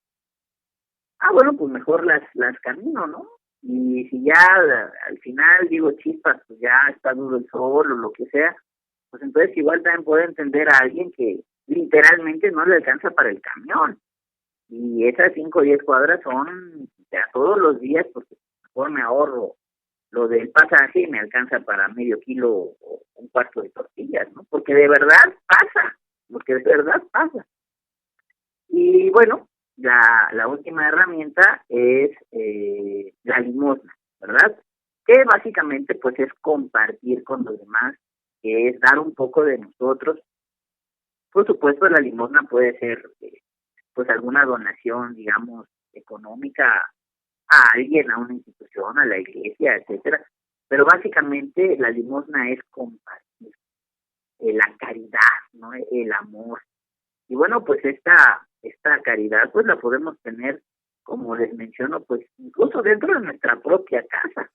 Ah, bueno, pues mejor las camino, ¿no? Y si ya al final digo, chispas, pues ya está duro el sol o lo que sea, pues entonces igual también puedo entender a alguien que literalmente no le alcanza para el camión. Y esas 5 o 10 cuadras son ya todos los días, porque mejor me ahorro lo del pasaje y me alcanza para medio kilo o un cuarto de tortillas, ¿no? Porque de verdad pasa. Y bueno, la última herramienta es la limosna, ¿verdad? Que básicamente pues es compartir con los demás, que es dar un poco de nosotros. Por supuesto, la limosna puede ser pues alguna donación, digamos, económica a alguien, a una institución, a la iglesia, etcétera. Pero básicamente la limosna es compartir, la caridad, ¿no? El amor. Y bueno, pues esta caridad pues la podemos tener, como les menciono, pues incluso dentro de nuestra propia casa.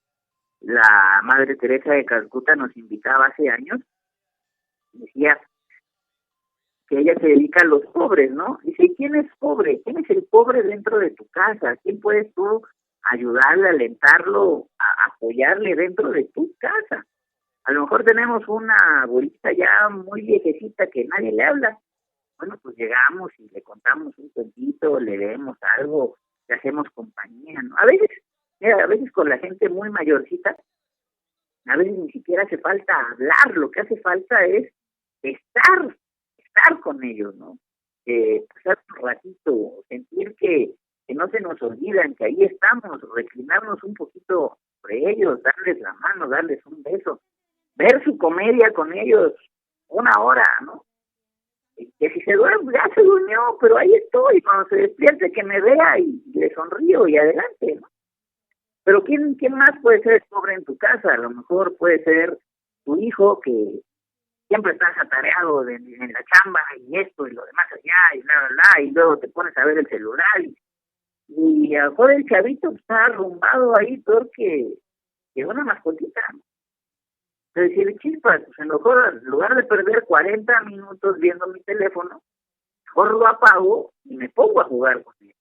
La Madre Teresa de Calcuta nos invitaba hace años, decía que ella se dedica a los pobres, ¿no? Dice, ¿quién es pobre? ¿Quién es el pobre dentro de tu casa? ¿Quién puedes tú ayudarle, alentarlo, a apoyarle dentro de tu casa? A lo mejor tenemos una abuelita ya muy viejecita que nadie le habla. Bueno, pues llegamos y le contamos un cuentito, le leemos algo, le hacemos compañía, ¿no? A veces con la gente muy mayorcita, A veces ni siquiera hace falta hablar, lo que hace falta es estar con ellos, ¿no? Pasar un ratito, sentir que no se nos olvidan, que ahí estamos, reclinarnos un poquito sobre ellos, darles la mano, darles un beso, ver su comedia con ellos 1 hora, ¿no? Que si se duerme, ya se durmió, pero ahí estoy, cuando se despierte que me vea y le sonrío y adelante, ¿no? Pero ¿quién más puede ser el pobre en tu casa? A lo mejor puede ser tu hijo que siempre estás atareado en la chamba y esto y lo demás allá y bla, bla, bla, y luego te pones a ver el celular y a lo mejor el chavito está arrumbado ahí peor que una mascotita, ¿no? Entonces, decir, chispas, pues a lo mejor en lugar de perder 40 minutos viendo mi teléfono, mejor lo apago y me pongo a jugar con él.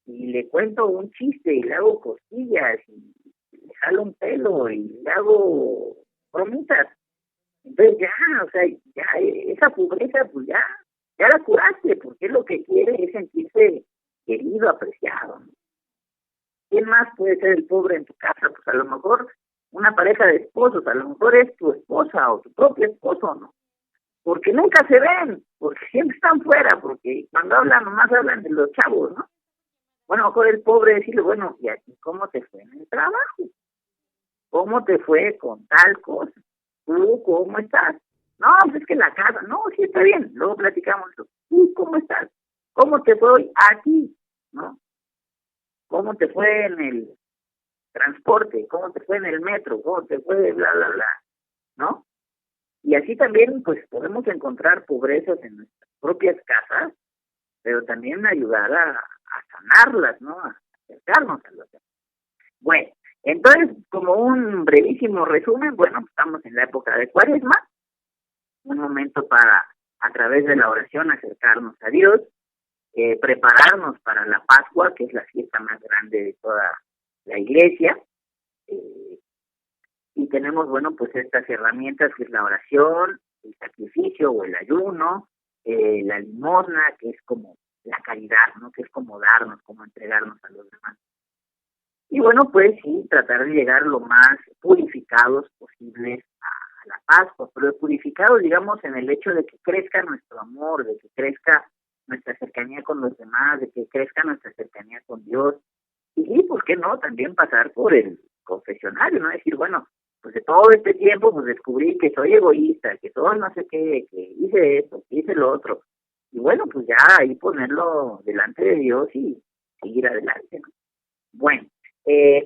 Y le cuento un chiste y le hago costillas y le jalo un pelo y le hago bromitas. Entonces ya, o sea, ya esa pobreza pues ya la curaste, porque lo que quiere es sentirse querido, apreciado, ¿no? ¿Quién más puede ser el pobre en tu casa? Pues a lo mejor una pareja de esposos, a lo mejor es tu esposa o tu propio esposo, ¿no? Porque nunca se ven, porque siempre están fuera, porque cuando hablan nomás hablan de los chavos, ¿no? Bueno, a lo mejor el pobre decirle, bueno, ¿y aquí cómo te fue en el trabajo? ¿Cómo te fue con tal cosa? ¿Tú cómo estás? No, pues es que la casa, no, sí está bien, luego platicamos eso. ¿Tú cómo estás? ¿Cómo te fue hoy aquí? ¿No? ¿Cómo te fue en el transporte? ¿Cómo te fue en el metro? ¿Cómo te fue bla, bla, bla? ¿No? Y así también, pues, podemos encontrar pobrezas en nuestras propias casas, pero también ayudar a sanarlas, ¿no? A acercarnos a los demás. Bueno, entonces, como un brevísimo resumen, bueno, estamos en la época de Cuaresma, un momento para, a través de la oración, acercarnos a Dios, prepararnos para la Pascua, que es la fiesta más grande de toda la Iglesia, y tenemos, bueno, pues estas herramientas que es la oración, el sacrificio o el ayuno, la limosna, que es como la caridad, ¿no? Que es como darnos, como entregarnos a los demás. Y bueno, pues sí, tratar de llegar lo más purificados posibles a la Pascua, pero purificados, digamos, en el hecho de que crezca nuestro amor, de que crezca nuestra cercanía con los demás, de que crezca nuestra cercanía con Dios. Y sí, ¿por qué no? También pasar por el confesionario, ¿no? Decir, bueno, pues de todo este tiempo, pues descubrí que soy egoísta, que soy no sé qué, que hice esto, que hice lo otro. Y bueno, pues ya ahí ponerlo delante de Dios y seguir adelante, ¿no? Bueno,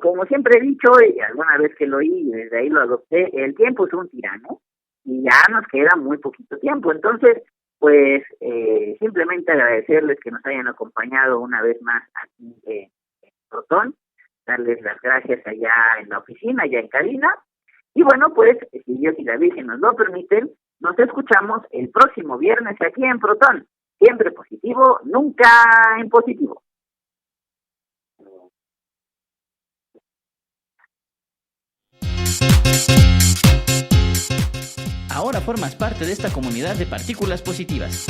como siempre he dicho, y alguna vez que lo oí y desde ahí lo adopté, el tiempo es un tirano y ya nos queda muy poquito tiempo. Entonces, pues simplemente agradecerles que nos hayan acompañado una vez más aquí en Protón, darles las gracias allá en la oficina, allá en cabina. Y bueno, pues si Dios y la Virgen nos lo permiten, nos escuchamos el próximo viernes aquí en Protón. Siempre positivo, nunca impositivo. Ahora formas parte de esta comunidad de partículas positivas.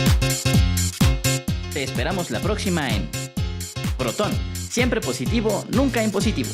Te esperamos la próxima en Protón. Siempre positivo, nunca impositivo.